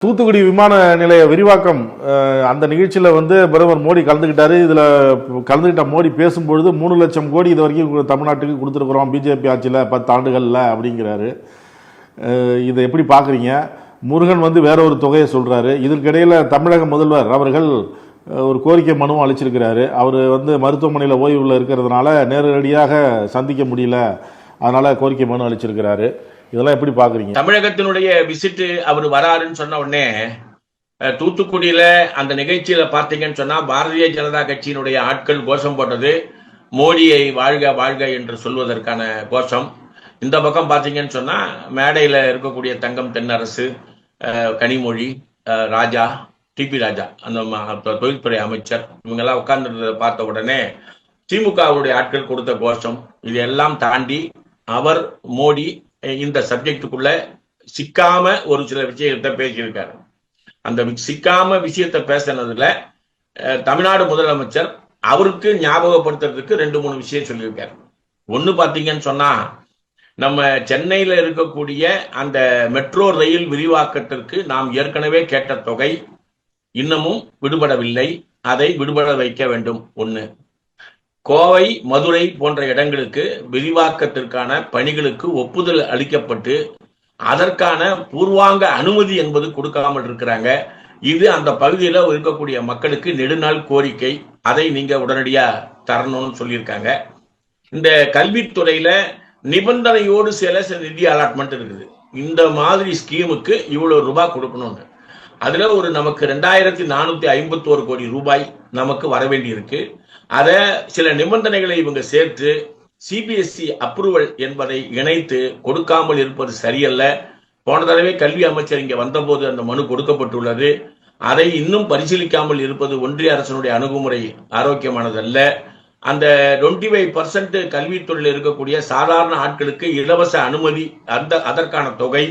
தூத்துக்குடி விமான நிலைய விரிவாக்கம் அந்த நிகழ்ச்சியில் பிரதமர் மோடி கலந்துக்கிட்டாரு. இதில் கலந்துக்கிட்ட மோடி பேசும்பொழுது 3 லட்சம் கோடி இது வரைக்கும் தமிழ்நாட்டுக்கு கொடுத்துருக்குறோம் பிஜேபி ஆட்சியில் 10 ஆண்டுகளில் அப்படிங்கிறாரு. இதை எப்படி பார்க்குறீங்க? முருகன் வேற ஒரு தொகையை சொல்கிறாரு. இதற்கிடையில் தமிழக முதல்வர் அவர்கள் ஒரு கோரிக்கை மனுவும் அளிச்சிருக்கிறாரு. அவர் மருத்துவமனையில் ஓய்வில் இருக்கிறதுனால நேரடியாக சந்திக்க முடியல, அதனால கோரிக்கை மனு அளிச்சிருக்கிறாரு. இதெல்லாம் எப்படி பாக்குறீங்க? தமிழகத்தினுடைய விசிட் அவர் வராருன்னு சொன்ன உடனே தூத்துக்குடியில அந்த நிகழ்ச்சியில பாத்தீங்கன்னு சொன்னா பாரதிய ஜனதா கட்சியினுடைய ஆட்கள் கோஷம் போட்டது மோடியை வாழ்க வாழ்க என்று சொல்வதற்கான கோஷம். இந்த பக்கம் பாத்தீங்கன்னு சொன்னா மேடையில இருக்கக்கூடிய தங்கம் தென்னரசு, கனிமொழி, ராஜா, டிபி ராஜா, அந்த தொழில்துறை அமைச்சர், இவங்க எல்லாம் உட்கார்ந்து பார்த்த உடனே திமுகவுடைய ஆட்கள் கொடுத்த கோஷம். இதெல்லாம் தாண்டி அவர் மோடி இந்த சப்ஜெக்டுக்குள்ள சிக்காம ஒரு சில விஷயத்தை பேசியிருக்காரு. அந்த சிக்காம விஷயத்தை பேசினதுல தமிழ்நாடு முதலமைச்சர் அவருக்கு ஞாபகப்படுத்துறதுக்கு 2-3 விஷயம் சொல்லியிருக்காரு. ஒண்ணு பாத்தீங்கன்னு சொன்னா, நம்ம சென்னையில இருக்கக்கூடிய அந்த மெட்ரோ ரயில் விரிவாக்கத்திற்கு நாம் ஏற்கனவே கேட்ட தொகை இன்னமும் விடுபடவில்லை, அதை விடுபட வைக்க வேண்டும். ஒண்ணு. கோவை, மதுரை போன்ற இடங்களுக்கு விரிவாக்கத்திற்கான பணிகளுக்கு ஒப்புதல் அளிக்கப்பட்டு அதற்கான பூர்வாங்க அனுமதி என்பது கொடுக்காமல் இருக்கிறாங்க. இது அந்த பகுதியில் இருக்கக்கூடிய மக்களுக்கு நெடுநாள் கோரிக்கை, அதை நீங்க உடனடியா தரணும்னு சொல்லியிருக்காங்க. இந்த கல்வித்துறையில நிபந்தனையோடு சில நிதி அலாட்மெண்ட் இருக்குது. இந்த மாதிரி ஸ்கீமுக்கு இவ்வளவு ரூபாய் கொடுக்கணும்னு, அதுல ஒரு நமக்கு 2451 கோடி ரூபாய் நமக்கு வர வேண்டி இருக்கு. அத சில நிபந்தனைகளை இவங்க சேர்த்து சிபிஎஸ்இ அப்ரூவல் என்பதை இணைத்து கொடுக்காமல் இருப்பது சரியல்ல. போன தடவை கல்வி அமைச்சர் இங்க வந்தபோது அந்த மனு கொடுக்கப்பட்டுள்ளது. அதை இன்னும் பரிசீலிக்காமல் இருப்பது ஒன்றிய அரசினுடைய அணுகுமுறை ஆரோக்கியமானதல்ல. அந்த 25% கல்வித்துறையில் இருக்கக்கூடிய சாதாரண ஆட்களுக்கு இலவச அனுமதி, அதற்கான தொகை,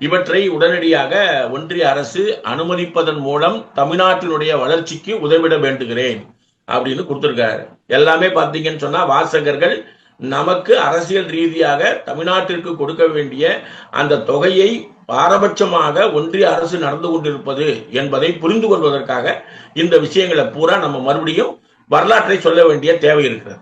இவற்றை உடனடியாக ஒன்றிய அரசு அனுமதிப்பதன் மூலம் தமிழ்நாட்டினுடைய வளர்ச்சிக்கு உதவிட வேண்டுகிறேன் அப்படின்னு கொடுத்திருக்காரு. எல்லாமே பாத்தீங்கன்னு சொன்னா வாசகர்கள் நமக்கு அரசியல் ரீதியாக தமிழ்நாட்டிற்கு கொடுக்க வேண்டிய அந்த தொகையை பாரபட்சமாக ஒன்றிய அரசு நடந்து கொண்டிருப்பது என்பதை புரிந்து கொள்வதற்காக இந்த விஷயங்களை பூரா நம்ம மறுபடியும் வரலாற்றை சொல்ல வேண்டிய தேவை இருக்கிறது.